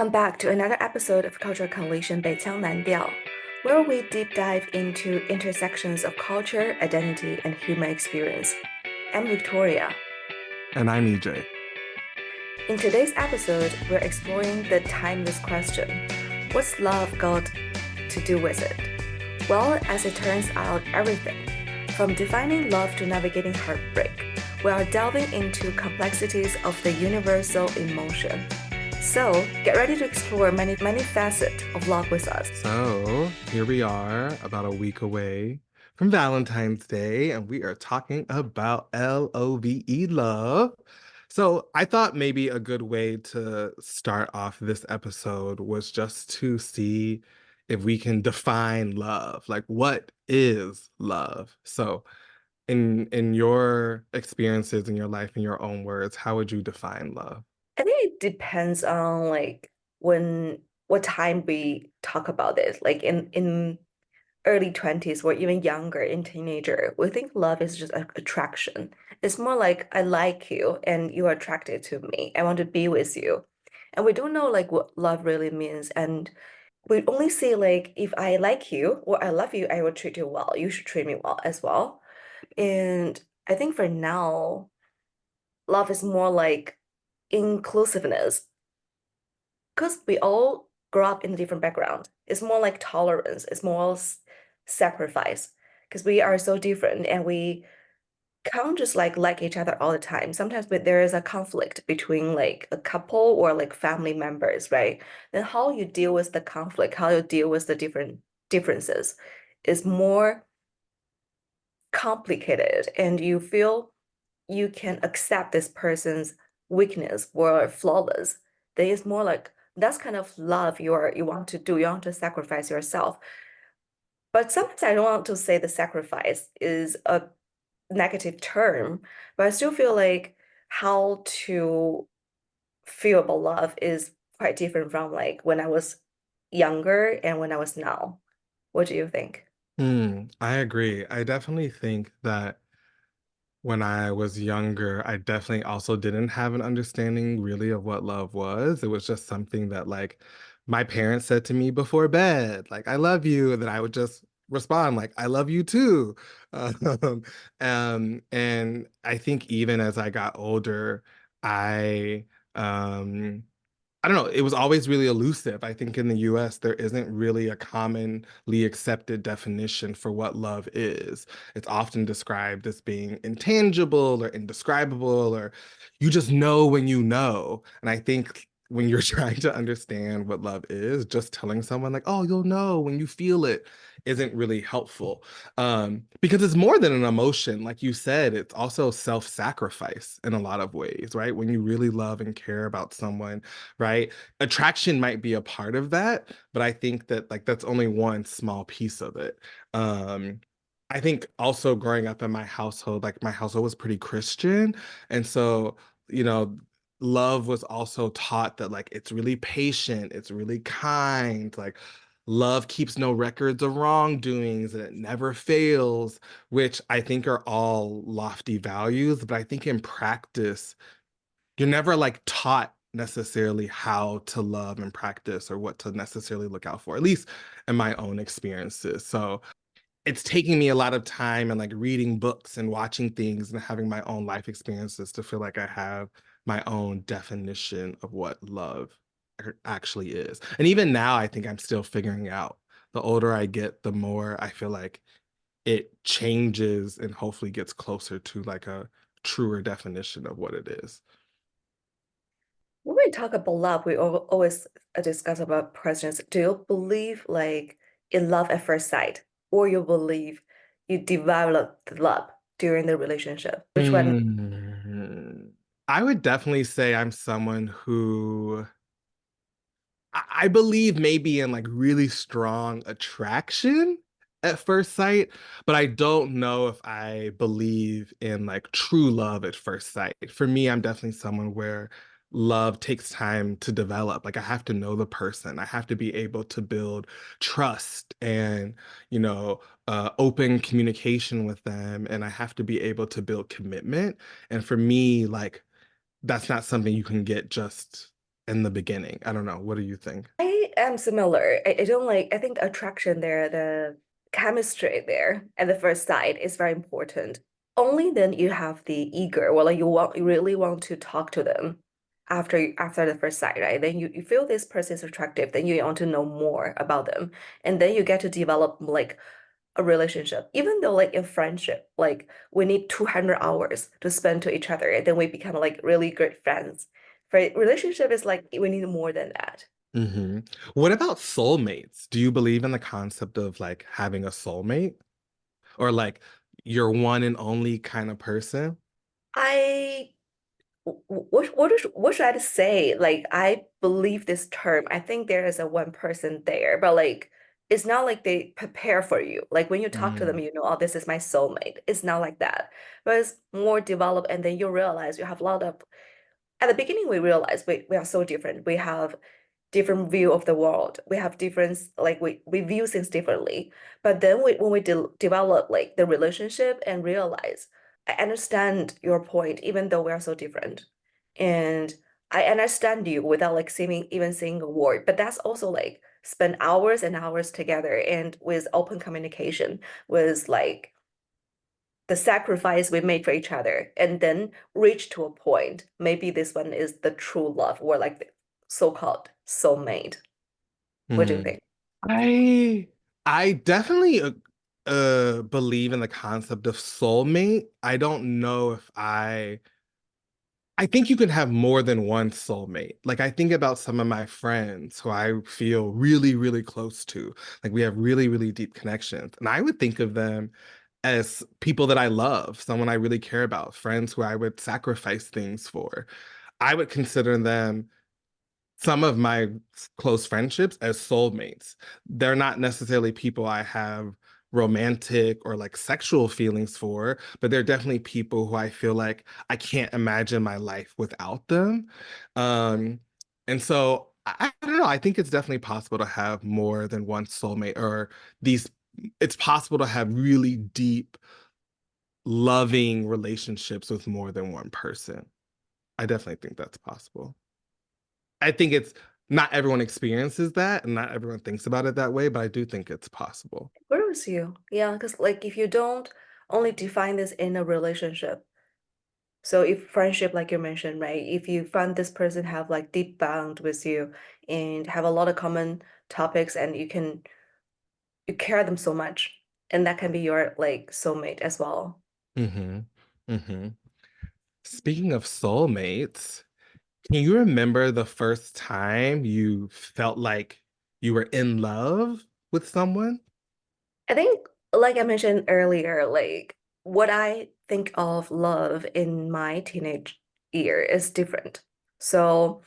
Welcome back to another episode of Cultural Collision 北腔南调, where we deep dive into intersections of culture, identity, and human experience. I'm Victoria. And I'm EJ. In today's episode, we're exploring the timeless question, what's love got to do with it? Well, as it turns out, everything. From defining love to navigating heartbreak, we are delving into complexities of the universal emotion. So, get ready to explore many facets of love with us. So here we are, about a week away from Valentine's Day, and we are talking about LOVE, love. So I thought maybe a good way to start off this episode was just to see if we can define love. Like, what is love? So in your experiences in your life, in your own words, how would you define love? I think it depends on when what time we talk about this. Like in early 20s or even younger in teenager, we think love is just attraction. It's more like I like you and you're attracted to me. I want to be with you. And we don't know like what love really means. And we only say like if I like you or I love you, I will treat you well. You should treat me well as well. And I think for now, love is more like inclusiveness because we all grow up in a different background. It's more like tolerance, it's more sacrifice because we are so different and we can't just like each other all the time. Sometimes there is a conflict between like a couple or like family members, right? Then how you deal with the conflict, how you deal with the different differences is more complicated and you feel you can accept this person's weakness or flawless, then it's more like that's kind of love you want to do. You want to sacrifice yourself. But sometimes I don't want to say the sacrifice is a negative term, but I still feel like how to feel about love is quite different from like when I was younger and when I was now. What do you think? I agree. I definitely think that when I was younger, I definitely also didn't have an understanding really of what love was. It was just something that like my parents said to me before bed, like I love you, and then I would just respond like I love you too. Um, and I think even as I got older, I um I don't know, it was always really elusive. I think in the US, there isn't really a commonly accepted definition for what love is. It's often described as being intangible or indescribable, or you just know when you know. And I think when you're trying to understand what love is, just telling someone, like, oh, you'll know when you feel it, isn't really helpful. Because it's more than an emotion. Like you said, it's also self-sacrifice in a lot of ways, right? When you really love and care about someone, right? Attraction might be a part of that, but I think that like that's only one small piece of it. Um, I think also growing up in my household, like my household was pretty Christian, and so you know, love was also taught that like it's really patient, it's really kind, like love keeps no records of wrongdoings and it never fails, which I think are all lofty values, but I think in practice you're never like taught necessarily how to love and practice or what to necessarily look out for, at least in my own experiences. So it's taking me a lot of time and like reading books and watching things and having my own life experiences to feel like I have my own definition of what love actually is. And even now, I think I'm still figuring out. The older I get, the more I feel like it changes and hopefully gets closer to like a truer definition of what it is. When we talk about love, we always discuss about questions. Do you believe like in love at first sight, or you believe you developed love during the relationship? Which one? Mm. I would definitely say I'm someone who I believe maybe in like really strong attraction at first sight, but I don't know if I believe in like true love at first sight. For me, I'm definitely someone where love takes time to develop. Like I have to know the person. I have to be able to build trust and, open communication with them. And I have to be able to build commitment. And for me, like that's not something you can get just in the beginning. I don't know. What do you think? I am similar. I don't like, I think the attraction there, the chemistry there at the first sight is very important. Only then you have the eager, well, like you really want to talk to them after the first sight, right? Then you feel this person is attractive, then you want to know more about them. And then you get to develop like a relationship. Even though like in friendship, like we need 200 hours to spend to each other, and then we become like really good friends. For relationship is like we need more than that. Hmm. What about soulmates? Do you believe in the concept of like having a soulmate or like your one and only kind of person? I what should I say? Like I believe this term. I think there is a one person there, but like it's not like they prepare for you. Like when you talk to them, Mm. you know, oh, this is my soulmate. It's not like that. But it's more developed, and then you realize you have a lot of. At the beginning, we realize we are so different. We have different view of the world. We have different like we view things differently. But then when we develop like the relationship and realize I understand your point, even though we are so different. And I understand you without like seeming even saying a word. But that's also like spend hours and hours together and with open communication, with like the sacrifice we made for each other, and then reach to a point. Maybe this one is the true love or like the so-called soulmate. What do you Mm. think? I I definitely believe in the concept of soulmate. I don't know if I think you can have more than one soulmate. Like I think about some of my friends who I feel really, really close to. Like we have really, really deep connections. And I would think of them as people that I love, someone I really care about, friends who I would sacrifice things for. I would consider them some of my close friendships as soulmates. They're not necessarily people I have romantic or like sexual feelings for, but they're definitely people who I feel like I can't imagine my life without them. Um, and so I don't know, I think it's definitely possible to have more than one soulmate or these, it's possible to have really deep, loving relationships with more than one person. I definitely think that's possible. I think it's not everyone experiences that and not everyone thinks about it that way, but I do think it's possible. Where was you? Yeah, because like if you don't only define this in a relationship, so if friendship, like you mentioned, right? If you find this person have like deep bond with you and have a lot of common topics and you care them so much, and that can be your like soulmate as well. Hmm. Hmm. Speaking of soulmates, can you remember the first time you felt like you were in love with someone? I think, like I mentioned earlier, like what I think of love in my teenage year is different. So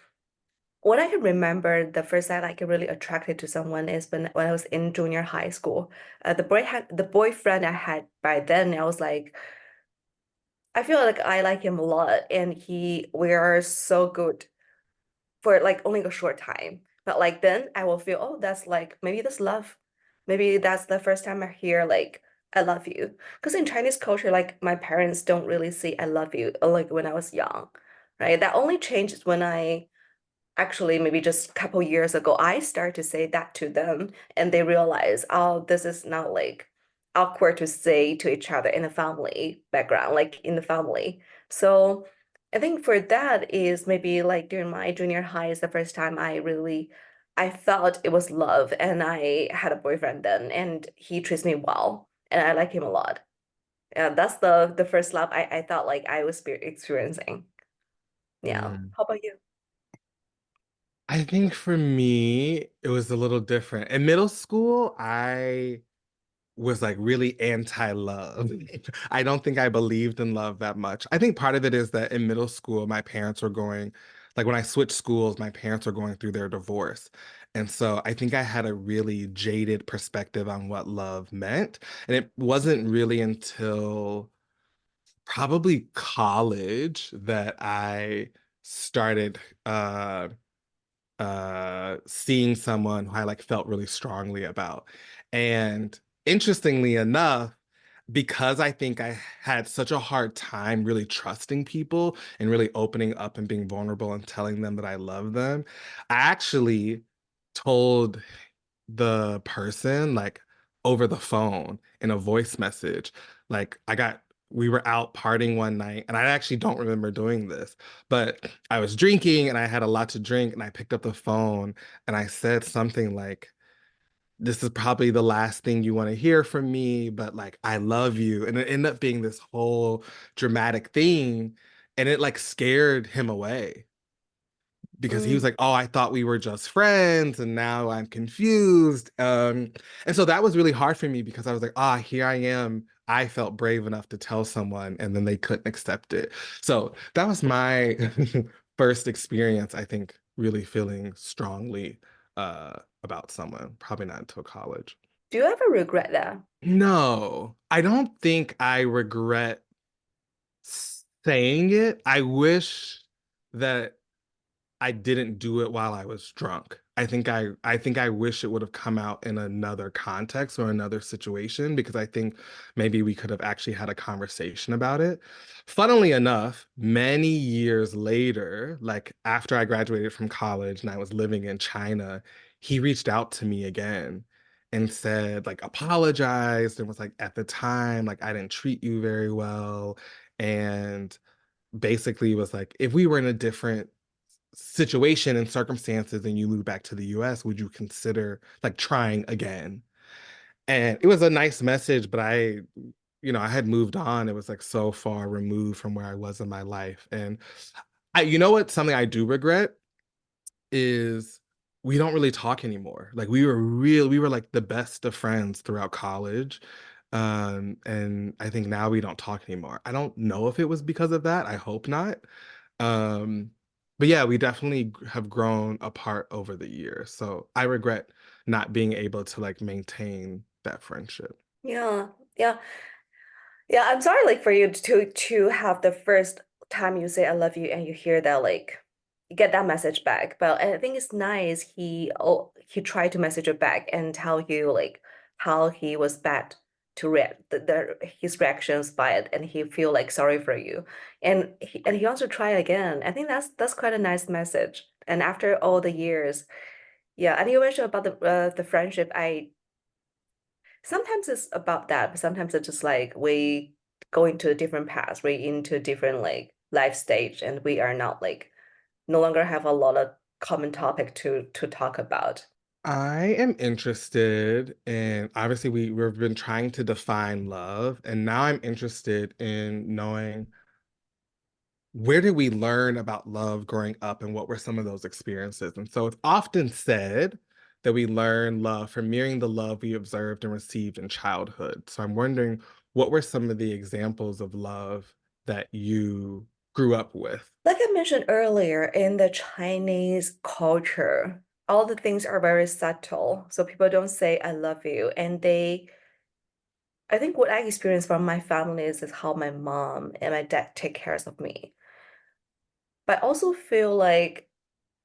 what I can remember the first time I get really attracted to someone is when I was in junior high school. The boyfriend I had by then, I was like, I feel like I like him a lot, and we are so good for like only a short time. But like then I will feel, oh, that's like maybe that's love. Maybe that's the first time I hear like I love you. Because in Chinese culture, like my parents don't really say I love you like when I was young, right? That only changed when I actually maybe just a couple years ago I started to say that to them, and they realize, oh, this is not like awkward to say to each other in a family background, like in the family. So I think for that is maybe like during my junior high is the first time I felt it was love, and I had a boyfriend then and he treats me well and I like him a lot. And that's the first love I thought like I was experiencing. Yeah. Mm. How about you? I think for me, it was a little different. In middle school, I was like really anti-love. I don't think I believed in love that much. I think part of it is that in middle school, my parents were going, like when I switched schools, my parents were going through their divorce. And so I think I had a really jaded perspective on what love meant. And it wasn't really until probably college that I started seeing someone who I like felt really strongly about. And interestingly enough, because I think I had such a hard time really trusting people and really opening up and being vulnerable and telling them that I love them, I actually told the person like over the phone in a voice message. Like we were out partying one night and I actually don't remember doing this, but I was drinking and I had a lot to drink and I picked up the phone and I said something like, this is probably the last thing you want to hear from me, but like, I love you. And it ended up being this whole dramatic thing. And it like scared him away because he was Mm. like, "Oh, I thought we were just friends, and now I'm confused." And so that was really hard for me because I was like, "Ah, here I am. I felt brave enough to tell someone, and then they couldn't accept it." So that was my first experience, I think, really feeling strongly about someone. Probably not until college. Do you ever regret that? No, I don't think I regret saying it. I wish that I didn't do it while I was drunk. I think I wish it would have come out in another context or another situation because I think maybe we could have actually had a conversation about it. Funnily enough, many years later, like after I graduated from college and I was living in China, he reached out to me again and said like apologized and was like at the time like I didn't treat you very well and basically was like if we were in a different situation and circumstances and you move back to the US, would you consider like trying again? And it was a nice message, but I had moved on. It was like so far removed from where I was in my life. And you know what? Something I do regret is we don't really talk anymore. Like we were like the best of friends throughout college. And I think now we don't talk anymore. I don't know if it was because of that. I hope not. Um, but yeah, we definitely have grown apart over the years. So I regret not being able to like maintain that friendship. Yeah, yeah. Yeah, I'm sorry like for you to have the first time you say I love you and you hear that like you get that message back. But I think it's nice he tried to message you back and tell you like how he was bad to react his reactions by it and he feel like sorry for you. And he wants to try again. I think that's quite a nice message. And after all the years, yeah, and you mentioned about the friendship. I sometimes it's about that, but sometimes it's just like we go into a different path, we into a different like life stage, and we are not like no longer have a lot of common topic to talk about. I am interested in obviously we've been trying to define love, and now I'm interested in knowing where did we learn about love growing up and what were some of those experiences? And so it's often said that we learn love from mirroring the love we observed and received in childhood. So I'm wondering what were some of the examples of love that you grew up with? Like I mentioned earlier, in the Chinese culture, all the things are very subtle. So people don't say I love you. I think what I experienced from my family is how my mom and my dad take care of me. But I also feel like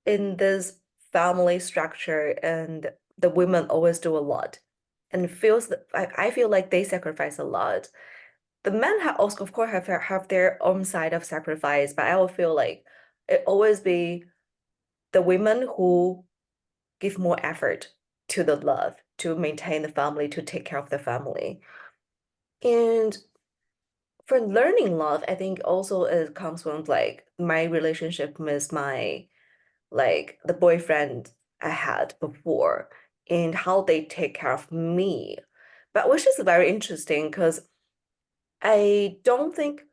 in this family structure and the women always do a lot and feels that I feel like they sacrifice a lot. The men have also of course have their own side of sacrifice, but I will feel like it always be the women who give more effort to the love, to maintain the family, to take care of the family. And for learning love, I think also it comes from like my relationship with my like the boyfriend I had before and how they take care of me. But which is very interesting because I don't think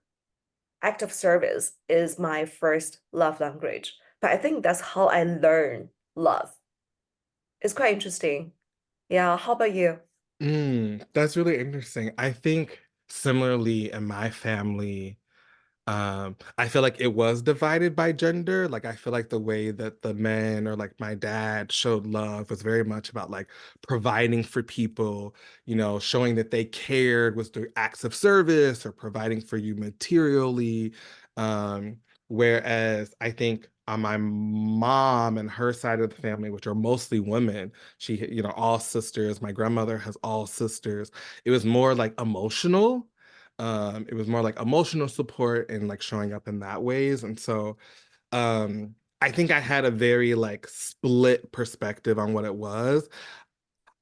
act of service is my first love language, but I think that's how I learn love. It's quite interesting. Yeah, how about you? That's really interesting. I think similarly in my family, I feel like it was divided by gender. Like I feel like the way that the men or like my dad showed love was very much about like providing for people, showing that they cared was through acts of service or providing for you materially. Um, whereas I think on my mom and her side of the family, which are mostly women, all sisters. My grandmother has all sisters. It was more like emotional. It was more like emotional support and like showing up in that ways. And so I think I had a very like split perspective on what it was.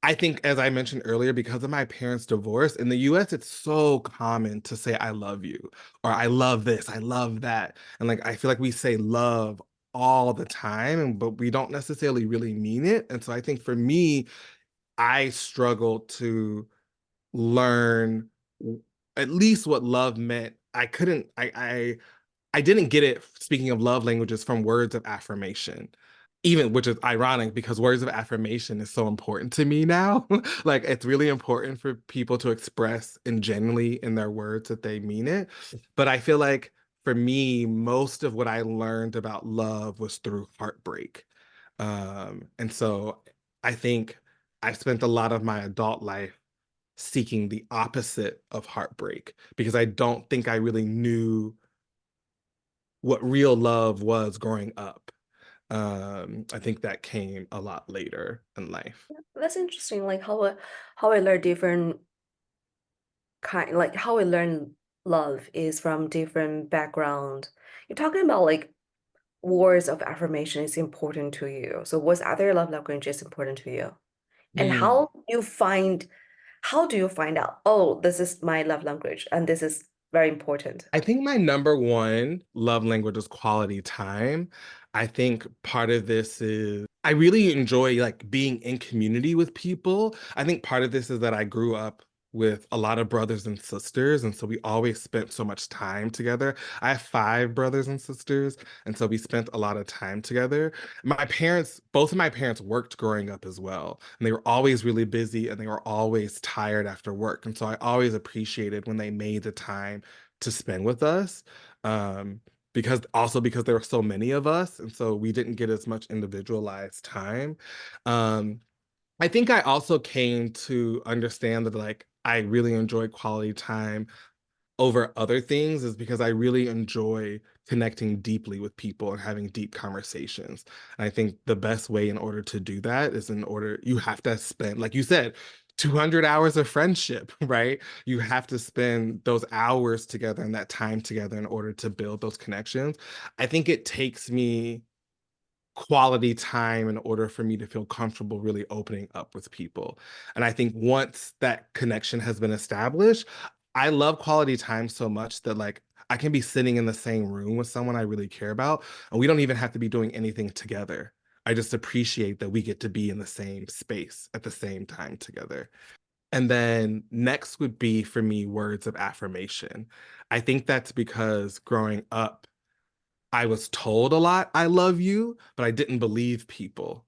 I think, as I mentioned earlier, because of my parents' divorce in the US, it's so common to say, I love you, or I love this, I love that. And like, I feel like we say love all the time, but we don't necessarily really mean it. And so I think for me, I struggled to learn at least what love meant. I couldn't, I didn't get it, speaking of love languages, from words of affirmation. Even, which is ironic because words of affirmation is so important to me now. Like it's really important for people to express and genuinely in their words that they mean it. But I feel like for me, most of what I learned about love was through heartbreak. And so I think I've spent a lot of my adult life seeking the opposite of heartbreak because I don't think I really knew what real love was growing up. I think that came a lot later in life. That's interesting, like how I learn different kind, like how I learn love is from different background. You're talking about like words of affirmation is important to you. So what's other love languages important to you? And Mm. how do you find out, oh, this is my love language and this is very important? I think my number one love language is quality time. I think part of this is I really enjoy like being in community with people. I think part of this is that I grew up with a lot of brothers and sisters, and so we always spent so much time together. I have five brothers and sisters, and so we spent a lot of time together. Both of my parents worked growing up as well, and they were always really busy and they were always tired after work. And so I always appreciated when they made the time to spend with us. Um, because there were so many of us, and so we didn't get as much individualized time. Um, I think I also came to understand that like I really enjoy quality time over other things is because I really enjoy connecting deeply with people and having deep conversations. And I think the best way in order to do that is you have to spend, like you said, 200 hours of friendship, right? You have to spend those hours together and that time together in order to build those connections. I think it takes me quality time in order for me to feel comfortable really opening up with people. And I think once that connection has been established, I love quality time so much that like I can be sitting in the same room with someone I really care about, and we don't even have to be doing anything together. I just appreciate that we get to be in the same space at the same time together. And then next would be for me words of affirmation. I think that's because growing up, I was told a lot, I love you, but I didn't believe people.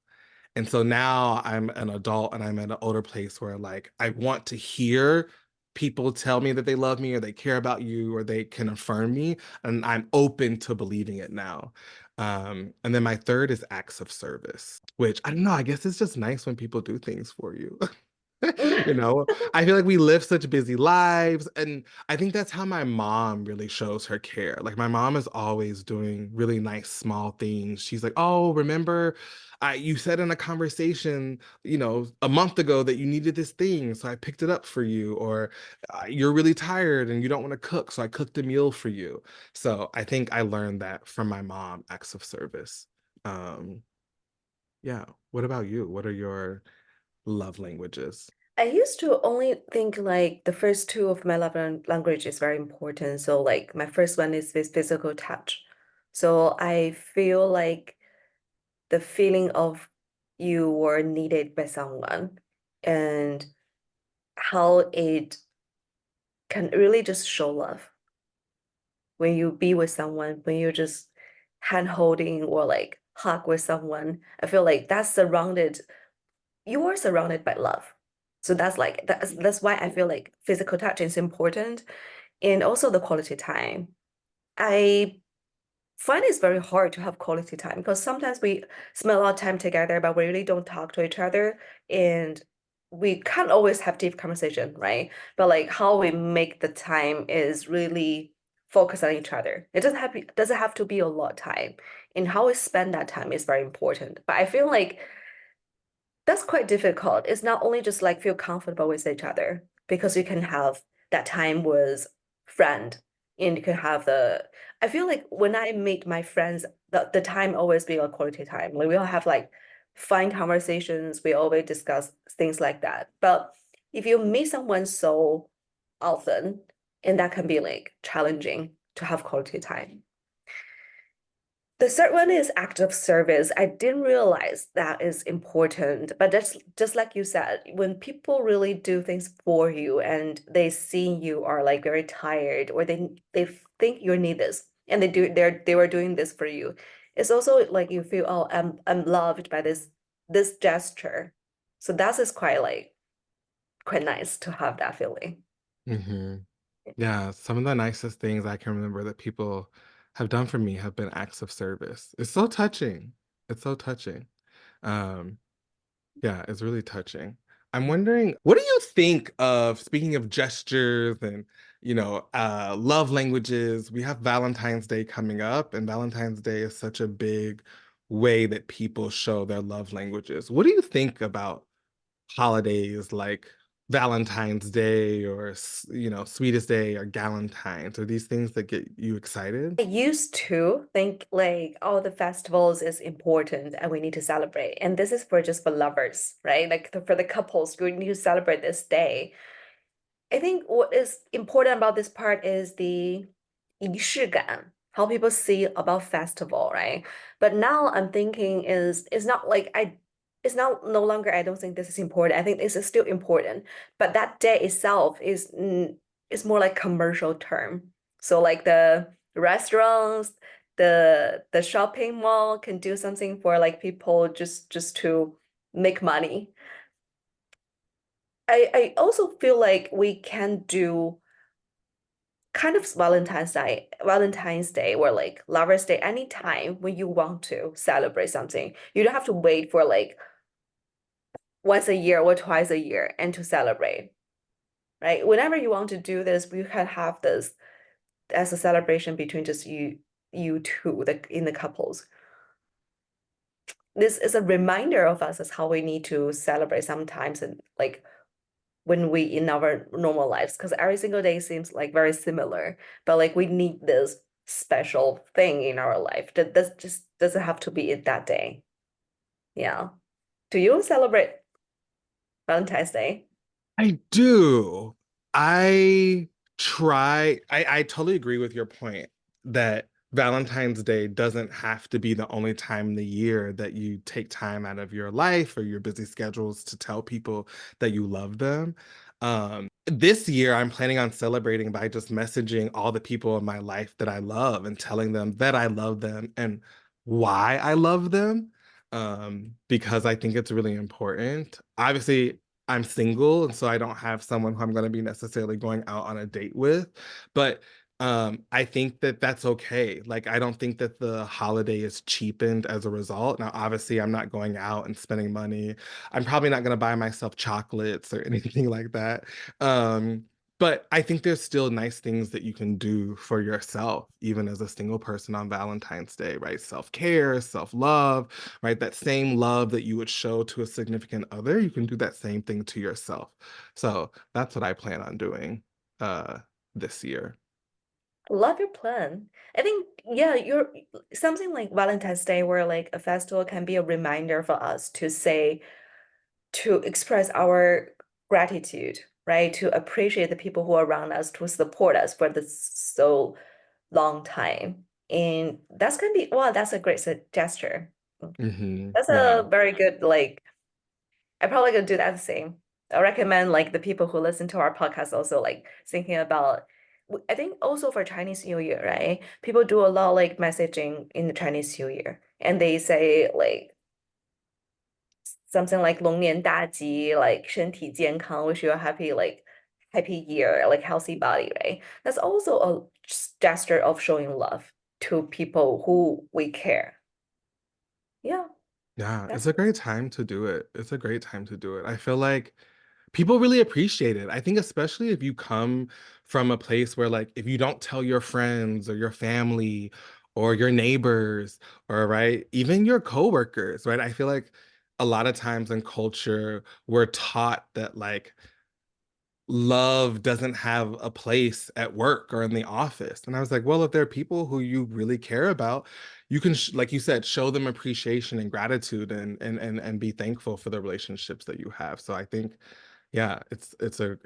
And so now I'm an adult and I'm at an older place where like I want to hear people tell me that they love me or they care about you or they can affirm me. And I'm open to believing it now. And then my third is acts of service, which I don't know, I guess it's just nice when people do things for you. You know, I feel like we live such busy lives, and I think that's how my mom really shows her care. Like my mom is always doing really nice small things. She's like, "Oh, remember you said in a conversation, a month ago that you needed this thing, so I picked it up for you," or "You're really tired and you don't want to cook, so I cooked a meal for you." So, I think I learned that from my mom, acts of service. Um, yeah. What about you? What are your love languages? I used to only think like the first two of my language is very important. So like my first one is this physical touch. So I feel like the feeling of you were needed by someone and how it can really just show love when you be with someone, when you just hand holding or like hug with someone. I feel like you are surrounded by love. So that's why I feel like physical touch is important and also the quality time. I find it's very hard to have quality time because sometimes we spend a lot of time together, but we really don't talk to each other, and we can't always have deep conversation, right? But like how we make the time is really focus on each other. It doesn't have to be a lot of time, and how we spend that time is very important. But I feel like that's quite difficult. It's not only just like feel comfortable with each other because you can have that time with friend and you can have the I feel like when I meet my friends, the time always be a quality time. Like we all have like fine conversations, we always discuss things like that. But if you meet someone so often, and that can be like challenging to have quality time. The third one is act of service. I didn't realize that is important, but that's just like you said, when people really do things for you and they see you are like very tired or they think you need this and they were doing this for you. It's also like you feel, oh, I'm loved by this gesture. So that is quite like quite nice to have that feeling. Mhm. Yeah, some of the nicest things I can remember that people have done for me have been acts of service. It's so touching. It's so touching. Um, yeah, it's really touching. I'm wondering, what do you think of, speaking of gestures and, love languages? We have Valentine's Day coming up, and Valentine's Day is such a big way that people show their love languages. What do you think about holidays like Valentine's Day or Sweetest Day or Galentine's? Are these things that get you excited? I used to think like all the festivals is important and we need to celebrate. And this is for just for lovers, right? Like for the couples, we need to celebrate this day. I think what is important about this part is the 仪式感, how people see about festival, right? But now I'm thinking is it's not like it's not no longer I don't think this is important. I think this is still important, but that day itself is more like commercial term. So like the restaurants, the shopping mall can do something for like people just to make money. I also feel like we can do kind of Valentine's Day or like Lover's Day anytime when you want to celebrate something. You don't have to wait for like once a year or twice a year and to celebrate, right? Whenever you want to do this, we can have this as a celebration between just you two in the couples. This is a reminder of us as how we need to celebrate sometimes and like when we in our normal lives because every single day seems like very similar but like we need this special thing in our life that just doesn't have to be it that day. Yeah, do you celebrate Valentine's Day? I do. I I totally agree with your point that Valentine's Day doesn't have to be the only time in the year that you take time out of your life or your busy schedules to tell people that you love them. This year, I'm planning on celebrating by just messaging all the people in my life that I love and telling them that I love them and why I love them. Because I think it's really important. Obviously, I'm single, and so I don't have someone who I'm going to be necessarily going out on a date with. But I think that that's okay. Like, I don't think that the holiday is cheapened as a result. Now, obviously, I'm not going out and spending money. I'm probably not going to buy myself chocolates or anything like that. Um, but I think there's still nice things that you can do for yourself, even as a single person on Valentine's Day, right? Self-care, self-love, right? That same love that you would show to a significant other, you can do that same thing to yourself. So that's what I plan on doing uh this year. Love your plan. I think yeah, you're something like Valentine's Day where like a festival can be a reminder for us to say to express our gratitude, right? To appreciate the people who are around us, to support us for this so long time. And that's gonna be, wow, that's a great gesture. That's Yeah. a very good, like, I probably gonna do that the same. I recommend like the people who listen to our podcast also like thinking about, I think also for Chinese New Year, right? People do a lot like messaging in the Chinese New Year, and they say like something like 龙年大吉, like 身体健康, wish you a happy like happy year, like healthy body, right? That's also a gesture of showing love to people who we care. Yeah, Yeah, it's that's a great time to do it. It's a great time to do it. I feel like people really appreciate it. I think especially if you come from a place where like if you don't tell your friends or your family or your neighbors, or right, even your coworkers, right? I feel like a lot of times in culture, we're taught that like love doesn't have a place at work or in the office. And I was like, well, if there are people who you really care about, you can, like you said, show them appreciation and gratitude and be thankful for the relationships that you have. So I think, yeah, it's a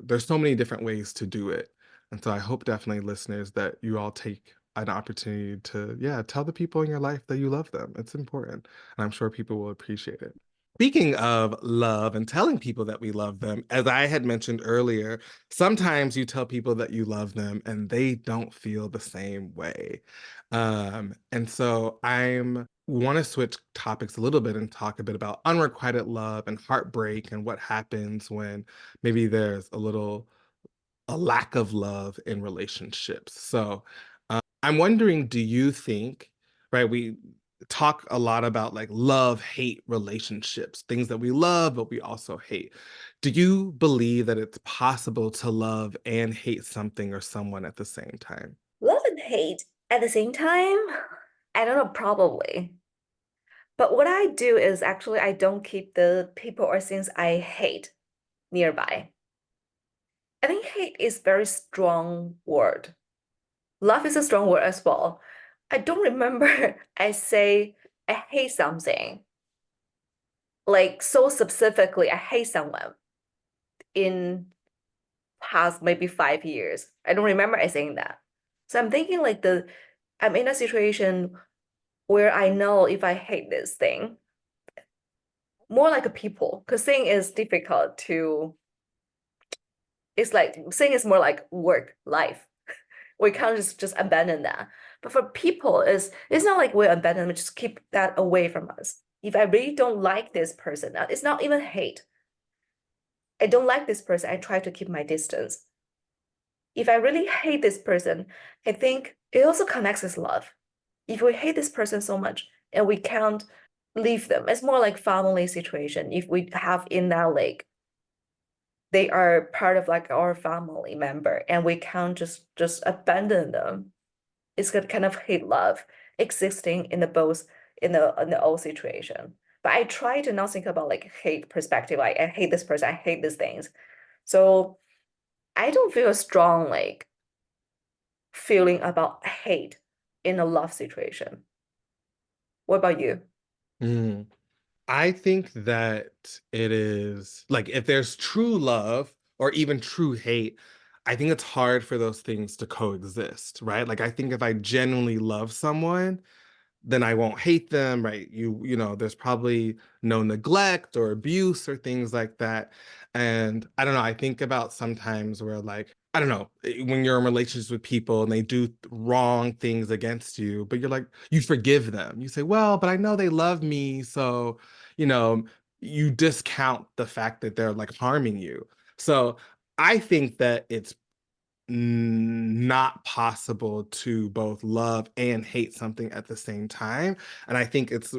there's so many different ways to do it. And so I hope definitely listeners that you all take an opportunity to, yeah, tell the people in your life that you love them. It's important. And I'm sure people will appreciate it. Speaking of love and telling people that we love them, as I had mentioned earlier, sometimes you tell people that you love them and they don't feel the same way. And so I'm want to switch topics a little bit and talk a bit about unrequited love and heartbreak and what happens when maybe there's a lack of love in relationships. So I'm wondering, do you think, right? We talk a lot about like love hate relationships, things that we love, but we also hate. Do you believe that it's possible to love and hate something or someone at the same time? Love and hate at the same time? I don't know, probably. But what I do is actually I don't keep the people or things I hate nearby. I think hate is very strong word. Love is a strong word as well. I don't remember I say I hate something, like so specifically, I hate someone in past maybe 5 years. I don't remember I saying that. So I'm thinking like I'm in a situation where I know if I hate this thing, more like a people, because thing is difficult to, it's like thing is more like work, life. We can't just abandon that. But for people, it's not like we abandon them, just keep that away from us. If I really don't like this person, it's not even hate. I don't like this person, I try to keep my distance. If I really hate this person, I think it also connects with love. If we hate this person so much and we can't leave them, it's more like family situation. If we have in that like they are part of like our family member and we can't just abandon them. It's got kind of hate love existing in the both in the old situation. But I try to not think about like hate perspective. Like I hate this person, I hate these things. So I don't feel a strong like feeling about hate in a love situation. What about you? Mm. I think that it is like if there's true love or even true hate, I think it's hard for those things to coexist, right? Like I think if I genuinely love someone, then I won't hate them, right? You know, there's probably no neglect or abuse or things like that. And I don't know, I think about sometimes where like, I don't know, when you're in relationships with people and they do wrong things against you, but you're like, you forgive them. You say, well, but I know they love me. So, you know, you discount the fact that they're like harming you. So I think that it's not possible to both love and hate something at the same time. And I think it's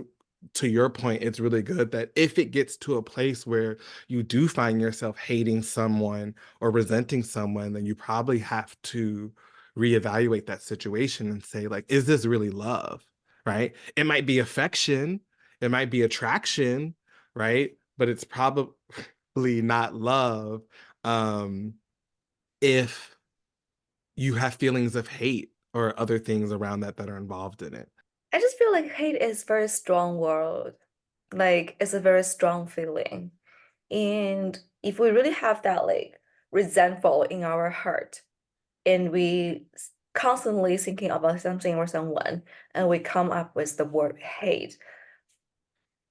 to your point, it's really good that if it gets to a place where you do find yourself hating someone or resenting someone, then you probably have to reevaluate that situation and say, like, is this really love? Right? It might be affection, it might be attraction, right? But it's probably not love. Um, if you have feelings of hate or other things around that that are involved in it. I just feel like hate is very strong word. Like it's a very strong feeling. And if we really have that like resentful in our heart and we constantly thinking about something or someone and we come up with the word hate,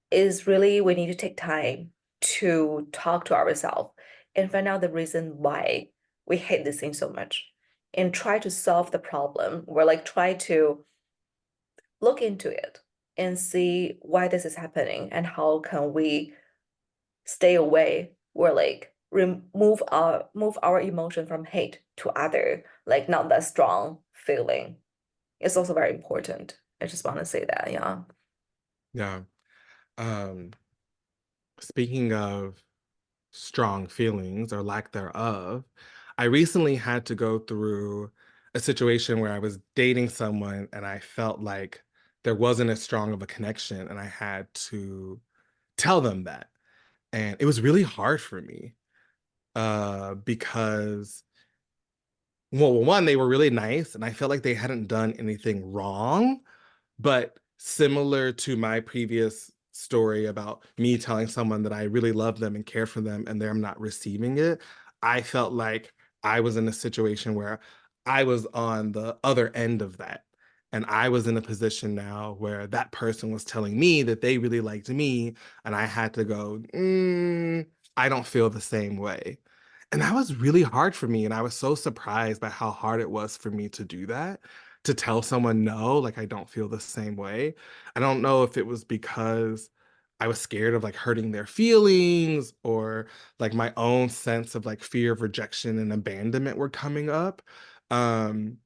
is really we need to take time to talk to ourselves and find out the reason why we hate this thing so much and try to solve the problem or like try to look into it and see why this is happening and how can we stay away or like remove our move our emotion from hate to other like not that strong feeling. It's also very important. I just want to say that, yeah. Yeah. Um, Speaking of strong feelings or lack thereof, I recently had to go through a situation where I was dating someone and I felt like there wasn't as strong of a connection and I had to tell them that. And it was really hard for me because well, one, they were really nice and I felt like they hadn't done anything wrong. But similar to my previous story about me telling someone that I really love them and care for them and they're not receiving it, I felt like I was in a situation where I was on the other end of that. And I was in a position now where that person was telling me that they really liked me, and I had to go, I don't feel the same way. And that was really hard for me. And I was so surprised by how hard it was for me to do that, to tell someone no, like I don't feel the same way. I don't know if it was because I was scared of like hurting their feelings or like my own sense of like fear of rejection and abandonment were coming up. Um,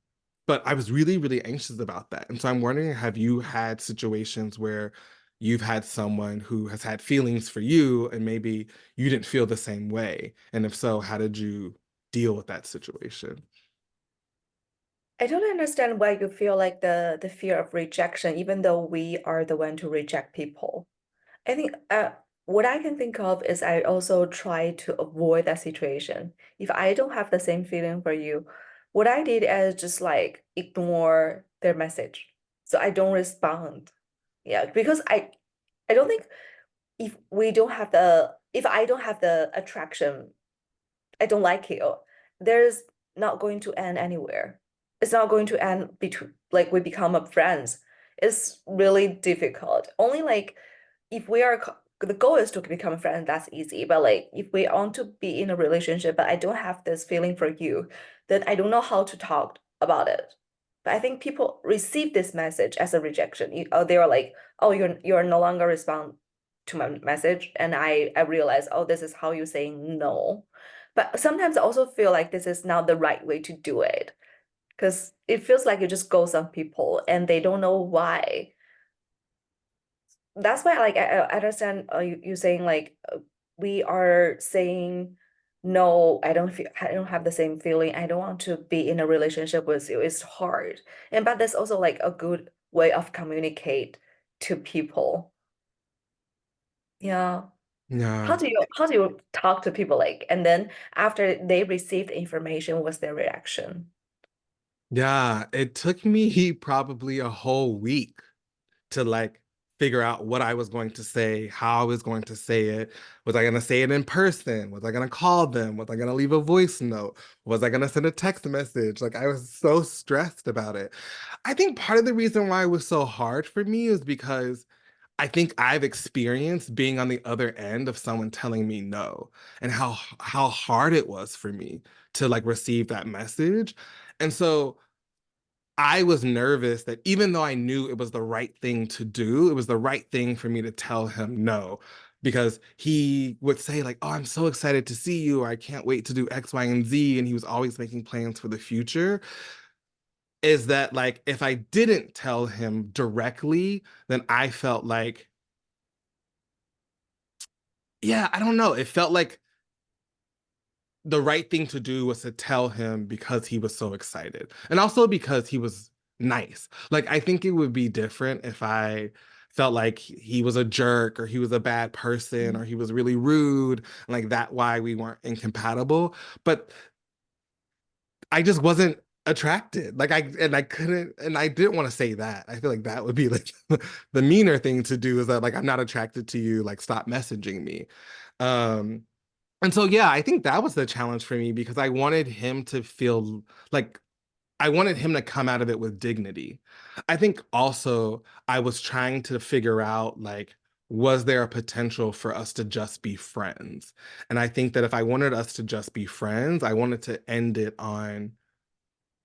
but I was really, really anxious about that. And so I'm wondering, have you had situations where you've had someone who has had feelings for you and maybe you didn't feel the same way? And if so, how did you deal with that situation? I don't understand why you feel like the fear of rejection, even though we are the one to reject people. I think what I can think of is I also try to avoid that situation. If I don't have the same feeling for you, what I did is just like ignore their message. So I don't respond. Yeah, because I don't think if I don't have the attraction, I don't like you, there's not going to end anywhere. It's not going to end between like we become a friends. It's really difficult. Only like if we are the goal is to become a friend, that's easy. But like if we want to be in a relationship, but I don't have this feeling for you, then I don't know how to talk about it. But I think people receive this message as a rejection. They are like, oh, you're no longer respond to my message, and I realize, oh, this is how you saying no. But sometimes I also feel like this is not the right way to do it because it feels like you just ghost on people and they don't know why. That's why like I understand you saying like we are saying no, I don't have the same feeling. I don't want to be in a relationship with you. It's hard. And but that's also like a good way of communicate to people. Yeah. Yeah. How do you talk to people like and then after they received information, what's their reaction? Yeah, it took me probably a whole week to like figure out what I was going to say, how I was going to say it. Was I going to say it in person? Was I going to call them? Was I going to leave a voice note? Was I going to send a text message? Like I was so stressed about it. I think part of the reason why it was so hard for me is because I think I've experienced being on the other end of someone telling me no and how hard it was for me to like receive that message. And so I was nervous that even though I knew it was the right thing to do, it was the right thing for me to tell him no. Because he would say, like, oh, I'm so excited to see you, or I can't wait to do X, Y, and Z. And he was always making plans for the future. Is that like if I didn't tell him directly, then I felt like, yeah, I don't know. It felt like the right thing to do was to tell him because he was so excited. And also because he was nice. Like I think it would be different if I felt like he was a jerk or he was a bad person or he was really rude and like that why we weren't incompatible. But I just wasn't attracted. Like I couldn't and I didn't want to say that. I feel like that would be like the meaner thing to do is that like I'm not attracted to you, like stop messaging me. Um and so, yeah, I think that was the challenge for me because I wanted him to feel like I wanted him to come out of it with dignity. I think also I was trying to figure out like, was there a potential for us to just be friends? And I think that if I wanted us to just be friends, I wanted to end it on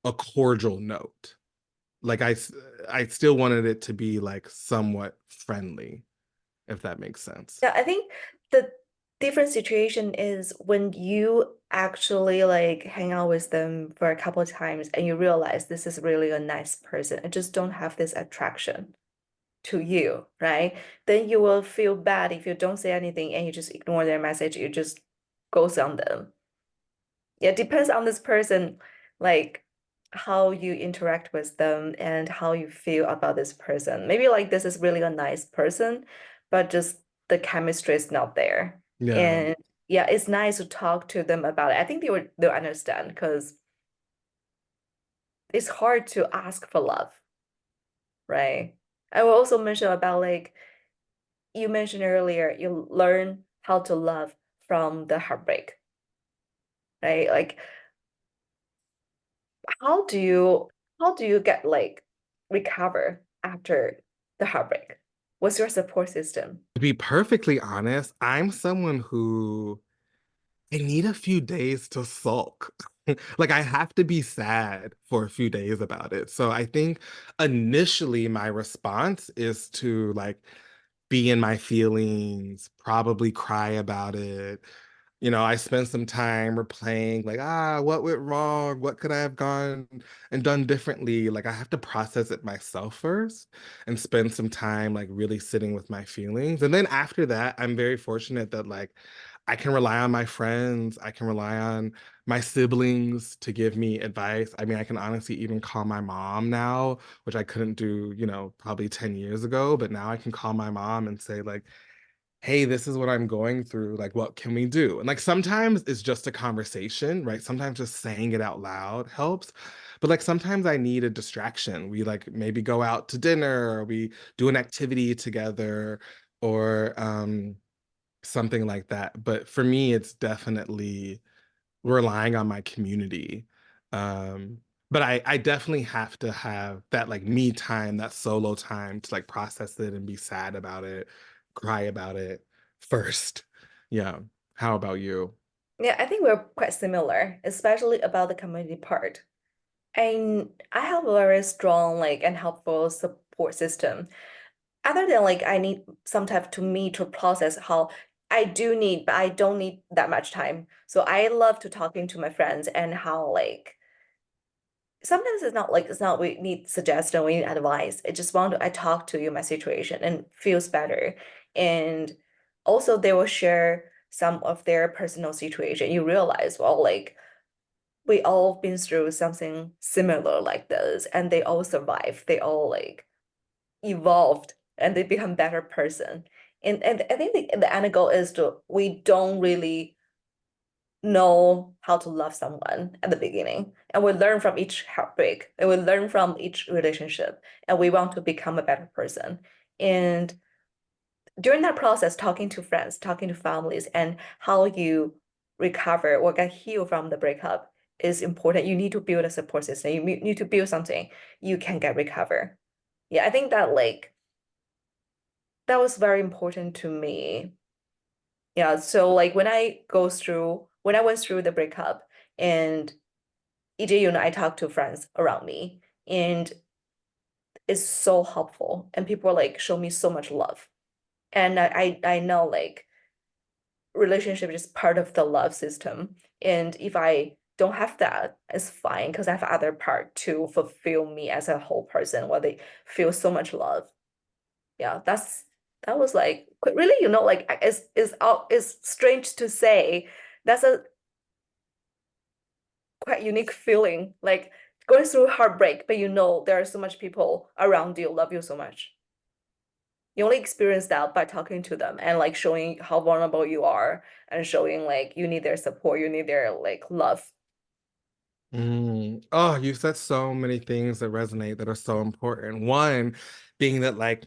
a cordial note. Like I still wanted it to be like somewhat friendly, if that makes sense. Yeah, I think the different situation is when you actually like hang out with them for a couple of times and you realize this is really a nice person. I just don't have this attraction to you, right? Then you will feel bad if you don't say anything and you just ignore their message, you just ghost on them. Yeah, it depends on this person, like how you interact with them and how you feel about this person. Maybe like this is really a nice person, but just the chemistry is not there. Yeah. And yeah, it's nice to talk to them about it. I think they'll understand because it's hard to ask for love, right? I will also mention about like you mentioned earlier, you learn how to love from the heartbreak, right? Like how do you how do you get like recover after the heartbreak? What's your support system? To be perfectly honest, I'm someone who I need a few days to sulk. Like I have to be sad for a few days about it. So I think initially my response is to like be in my feelings, probably cry about it. I spent some time replaying, like, what went wrong? What could I have gone and done differently? Like, I have to process it myself first and spend some time, like, really sitting with my feelings. And then after that, I'm very fortunate that, like, I can rely on my friends. I can rely on my siblings to give me advice. I mean, I can honestly even call my mom now, which I couldn't do, probably 10 years ago. But now I can call my mom and say, like, hey, this is what I'm going through. Like, what can we do? And like sometimes it's just a conversation, right? Sometimes just saying it out loud helps. But like sometimes I need a distraction. We like maybe go out to dinner or we do an activity together or something like that. But for me, it's definitely relying on my community. Um, but I definitely have to have that like me time, that solo time to like process it and be sad about it, cry about it first. Yeah. How about you? Yeah, I think we're quite similar, especially about the community part. And I have a very strong like and helpful support system. Other than like I need some time to me to process how I do need, but I don't need that much time. So I love to talking to my friends and how like sometimes it's not we need suggestion, we need advice. I just want to I talk to you my situation and feels better. And also they will share some of their personal situation. You realize, well, like we all been through something similar like this, and they all survive. They all like evolved and they become better person. And I think the end goal is to we don't really know how to love someone at the beginning. And we learn from each heartbreak and we learn from each relationship and we want to become a better person. And during that process, talking to friends, talking to families, and how you recover or get healed from the breakup is important. You need to build a support system. You need to build something you can get recover. Yeah, I think that like that was very important to me. Yeah, so like when I went through the breakup and EJ, I talk to friends around me and it's so helpful and people like show me so much love. And I know like relationship is part of the love system. And if I don't have that, it's fine because I have other part to fulfill me as a whole person where they feel so much love. Yeah, that was like really, like it's strange to say. That's a quite unique feeling, like going through heartbreak, but there are so much people around you love you so much. You only experience that by talking to them and like showing how vulnerable you are and showing like you need their support, you need their like love. Oh, you said so many things that resonate that are so important. One being that like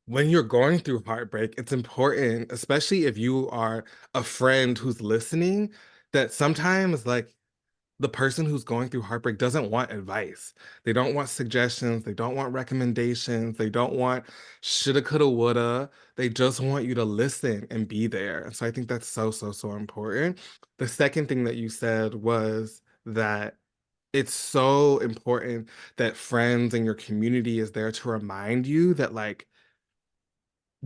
when you're going through heartbreak, it's important, especially if you are a friend who's listening, that sometimes like the person who's going through heartbreak doesn't want advice. They don't want suggestions. They don't want recommendations. They don't want shoulda, coulda, woulda. They just want you to listen and be there. And so I think that's so, so, so important. The second thing that you said was that it's so important that friends and your community is there to remind you that like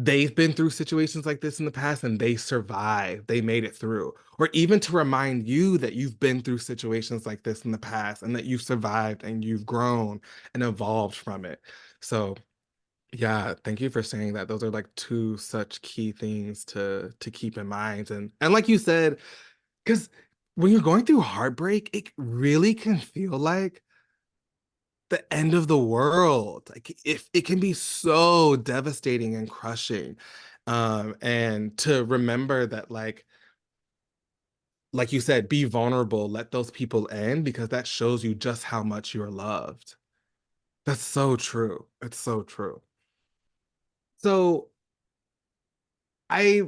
they've been through situations like this in the past and they survived, they made it through. Or even to remind you that you've been through situations like this in the past and that you've survived and you've grown and evolved from it. So, yeah, thank you for saying that. Those are like two such key things to keep in mind. And like you said, because when you're going through heartbreak, it really can feel like the end of the world. Like if it can be so devastating and crushing. And to remember that like you said, be vulnerable, let those people in because that shows you just how much you're loved. That's so true. It's so true. So I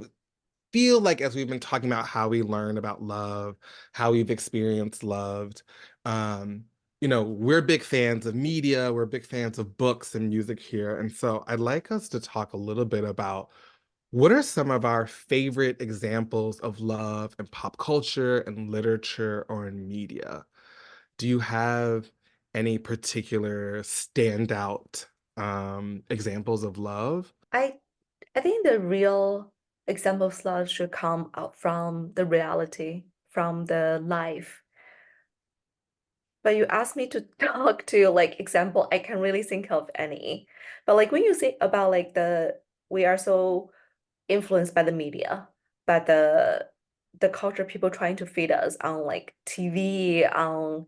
feel like as we've been talking about how we learn about love, how we've experienced loved, um, we're big fans of media, we're big fans of books and music here. And so I'd like us to talk a little bit about what are some of our favorite examples of love in pop culture and literature or in media? Do you have any particular standout examples of love? I I think the real example of love should come out from the reality, from the life. But you asked me to talk to like example, I can really think of any. But like when you think about like we are so influenced by the media, by the culture people trying to feed us on like TV, on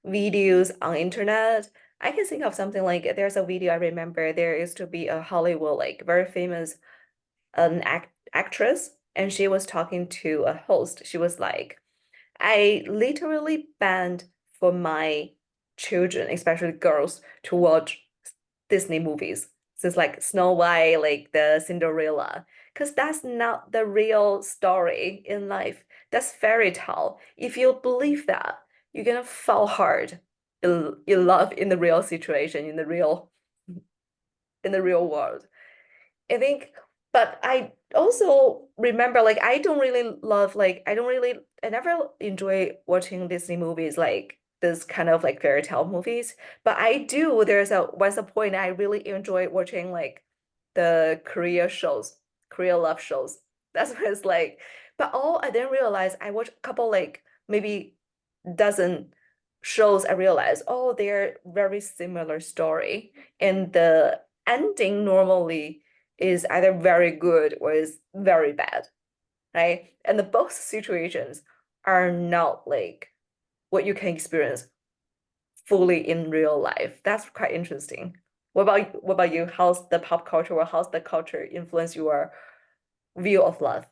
videos, on internet. I can think of something like there's a video I remember there used to be a Hollywood like very famous actress and she was talking to a host. She was like, I literally banned for my children, especially girls, to watch Disney movies. So it's like Snow White, like the Cinderella, because that's not the real story in life. That's fairy tale. If you believe that, you're gonna fall hard in love in the real situation, in the real world. I think, but I also remember like I don't really love like I never enjoy watching Disney movies like this kind of like fairy tale movies. But I do, was a point I really enjoy watching like the Korea shows, Korea love shows. That's what it's like. But all I didn't realize I watched a couple like maybe dozen shows I realized, oh, they're very similar story. And the ending normally is either very good or is very bad, right? And the both situations are not like what you can experience fully in real life. That's quite interesting. What about you? How's the pop culture or how's the culture influence your view of love?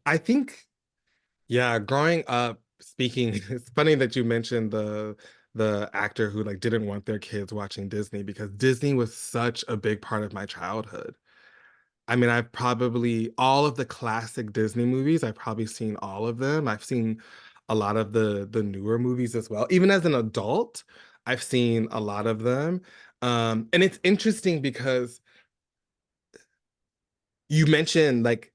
I think, yeah, growing up, speaking, it's funny that you mentioned the actor who like didn't want their kids watching Disney because Disney was such a big part of my childhood. I mean, I've probably all of the classic Disney movies, I've probably seen all of them. I've seen a lot of the newer movies as well. Even as an adult, I've seen a lot of them. And it's interesting because you mentioned like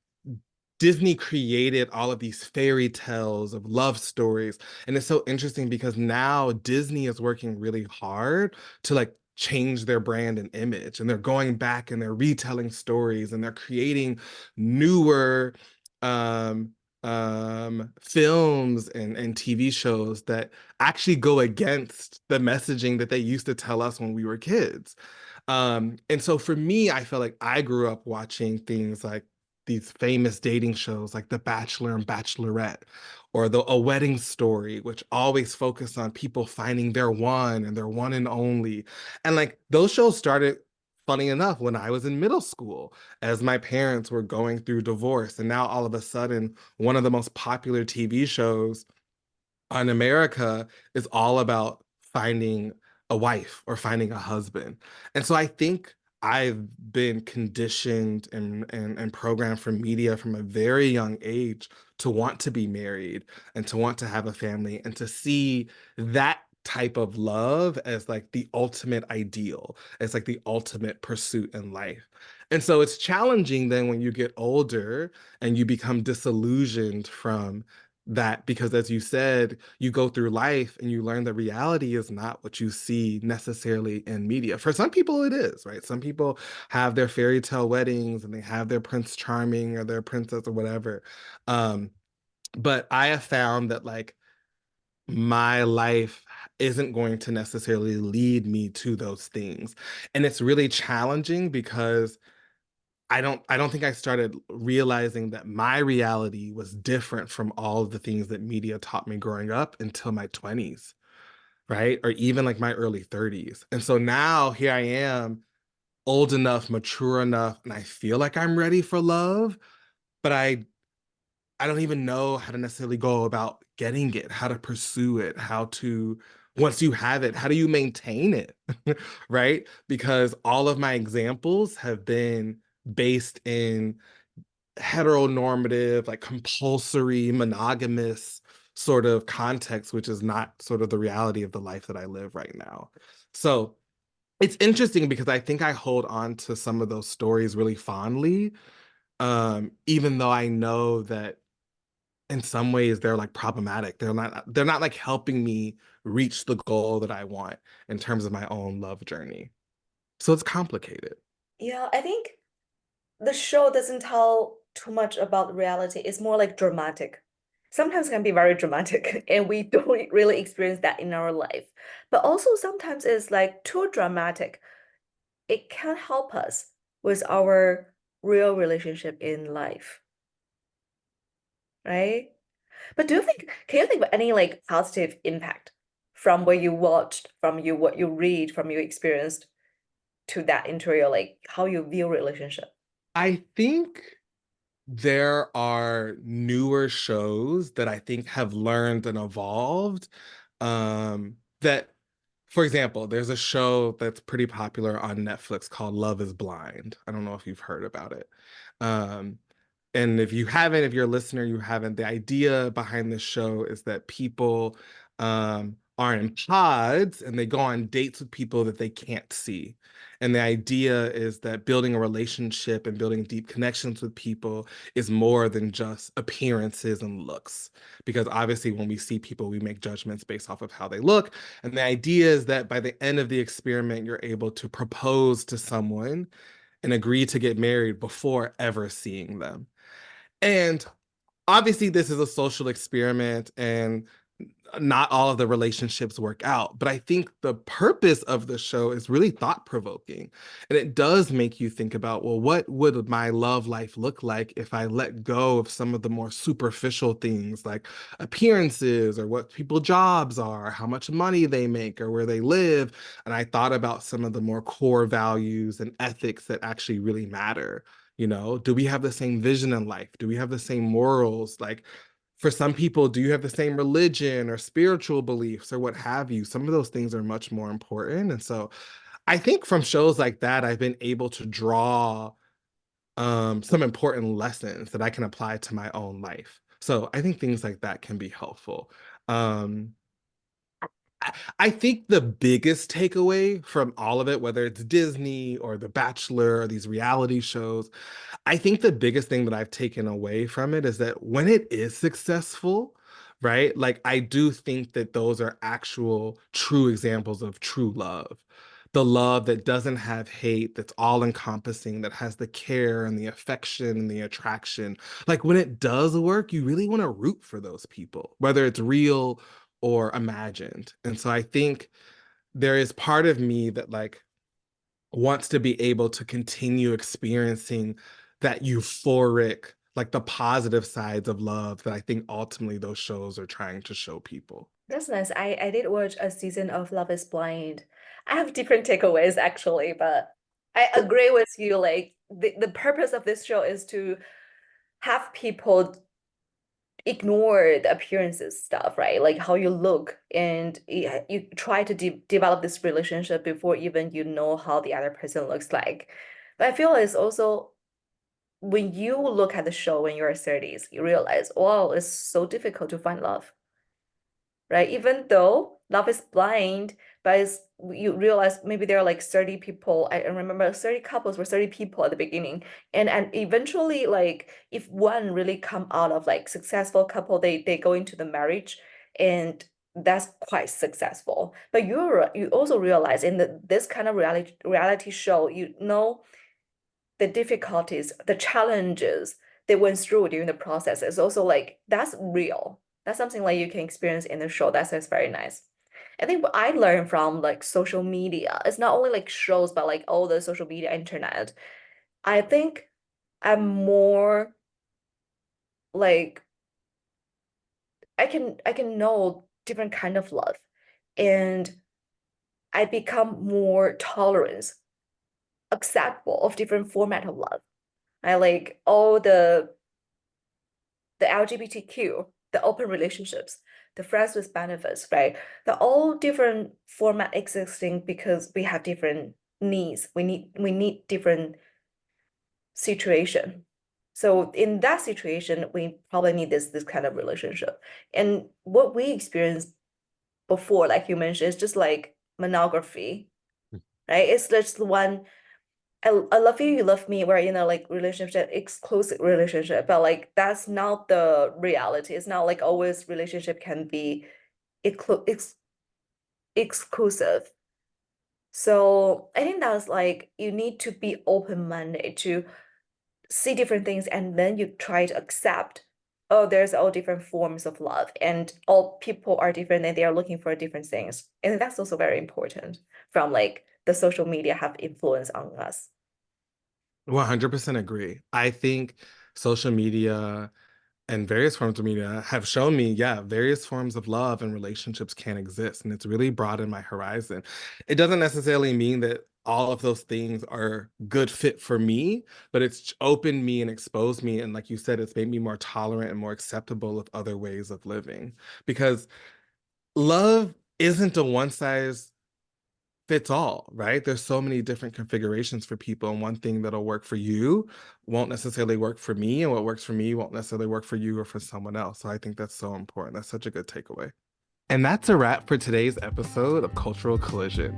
Disney created all of these fairy tales of love stories. And it's so interesting because now Disney is working really hard to like change their brand and image. And they're going back and they're retelling stories and they're creating newer um films and TV shows that actually go against the messaging that they used to tell us when we were kids. And so for me, I feel like I grew up watching things like these famous dating shows like The Bachelor and Bachelorette or A Wedding Story, which always focus on people finding their one and their one and only. And like those shows started, funny enough, when I was in middle school, as my parents were going through divorce. And now all of a sudden, one of the most popular TV shows on America is all about finding a wife or finding a husband. And so I think I've been conditioned and programmed from media from a very young age to want to be married and to want to have a family and to see that type of love as like the ultimate ideal, as like the ultimate pursuit in life. And so it's challenging then when you get older and you become disillusioned from that because as you said, you go through life and you learn that reality is not what you see necessarily in media. For some people it is, right? Some people have their fairy tale weddings and they have their Prince Charming or their princess or whatever. Um, but I have found that like my life isn't going to necessarily lead me to those things. And it's really challenging because I don't think I started realizing that my reality was different from all of the things that media taught me growing up until my 20s, right? Or even like my early 30s. And so now here I am, old enough, mature enough, and I feel like I'm ready for love, but I don't even know how to necessarily go about getting it, how to pursue it, how to once you have it, how do you maintain it? Right? Because all of my examples have been based in heteronormative, like compulsory, monogamous sort of context, which is not sort of the reality of the life that I live right now. So it's interesting because I think I hold on to some of those stories really fondly, even though I know that in some ways they're like problematic. They're not like helping me reach the goal that I want in terms of my own love journey. So it's complicated. Yeah, I think the show doesn't tell too much about reality. It's more like dramatic. Sometimes it can be very dramatic, and we don't really experience that in our life. But also sometimes it's like too dramatic. It can help us with our real relationship in life, right? But can you think of any like positive impact from what you watched, from you what you read, from you experienced to that into your like how you view relationship? I think there are newer shows that I think have learned and evolved. That, for example, there's a show that's pretty popular on Netflix called Love is Blind. I don't know if you've heard about it. Um, and if you haven't, if you're a listener, you haven't, the idea behind this show is that people are in pods and they go on dates with people that they can't see. And the idea is that building a relationship and building deep connections with people is more than just appearances and looks. Because obviously, when we see people, we make judgments based off of how they look. And the idea is that by the end of the experiment, you're able to propose to someone and agree to get married before ever seeing them. And obviously, this is a social experiment, and not all of the relationships work out. But I think the purpose of the show is really thought provoking. And it does make you think about, well, what would my love life look like if I let go of some of the more superficial things like appearances or what people's jobs are, how much money they make, or where they live. And I thought about some of the more core values and ethics that actually really matter. Do we have the same vision in life? Do we have the same morals? Like, for some people, do you have the same religion or spiritual beliefs or what have you? Some of those things are much more important. And so I think from shows like that, I've been able to draw some important lessons that I can apply to my own life. So I think things like that can be helpful. Um, I think the biggest takeaway from all of it, whether it's Disney or The Bachelor or these reality shows, I think the biggest thing that I've taken away from it is that when it is successful, right? Like I do think that those are actual true examples of true love. The love that doesn't have hate, that's all encompassing, that has the care and the affection and the attraction. Like when it does work, you really want to root for those people, whether it's real or imagined. And so I think there is part of me that like wants to be able to continue experiencing that euphoric, like the positive sides of love that I think ultimately those shows are trying to show people. That's nice. I did watch a season of Love is Blind. I have different takeaways actually, but I agree with you. Like the purpose of this show is to have people ignore the appearances stuff, right? Like how you look, and you try to develop this relationship before even you know how the other person looks like. But I feel it's also when you look at the show when you're 30s, you realize, wow, it's so difficult to find love, right? Even though love is blind, but you realize maybe there are like 30 people. I remember 30 couples were 30 people at the beginning. And eventually, like if one really come out of like successful couple, they go into the marriage and that's quite successful. But you also realize in this kind of reality show, you know the difficulties, the challenges they went through during the process is also like that's real. That's something like you can experience in the show. That's very nice. I think what I learned from like social media, it's not only like shows, but like all the social media, internet. I think I'm more like I can know different kind of love. and I become more tolerant, acceptable of different format of love. I like all the LGBTQ, the open relationships, the friends with benefits, right? They're all different format existing because we have different needs. We need different situation. So in that situation, we probably need this kind of relationship. And what we experienced before, like you mentioned, is just like monography, right? It's just one I love you, you love me, where like relationship, exclusive relationship, but like that's not the reality. It's not like always relationship can be exclusive. So I think that's like you need to be open-minded to see different things, and then you try to accept, oh, there's all different forms of love, and all people are different and they are looking for different things. And that's also very important from like the social media have influence on us. 100% agree. I think social media and various forms of media have shown me, yeah, various forms of love and relationships can exist. And it's really broadened my horizon. It doesn't necessarily mean that all of those things are good fit for me, but it's opened me and exposed me. And like you said, it's made me more tolerant and more acceptable of other ways of living. Because love isn't a one size fits all, right? There's so many different configurations for people, and one thing that'll work for you won't necessarily work for me, and what works for me won't necessarily work for you or for someone else. So I think that's so important. That's such a good takeaway. And that's a wrap for today's episode of Cultural Collision.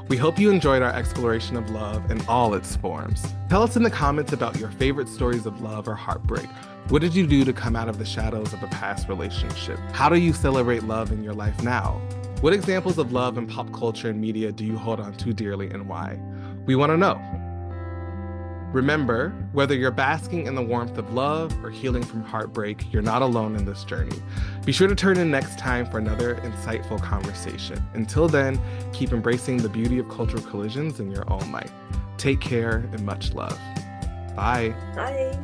We hope you enjoyed our exploration of love in all its forms. Tell us in the comments about your favorite stories of love or heartbreak. What did you do to come out of the shadows of a past relationship? How do you celebrate love in your life now? What examples of love in pop culture and media do you hold on to dearly, and why? We want to know. Remember, whether you're basking in the warmth of love or healing from heartbreak, you're not alone in this journey. Be sure to turn in next time for another insightful conversation. Until then, keep embracing the beauty of cultural collisions in your own life. Take care and much love. Bye. Bye.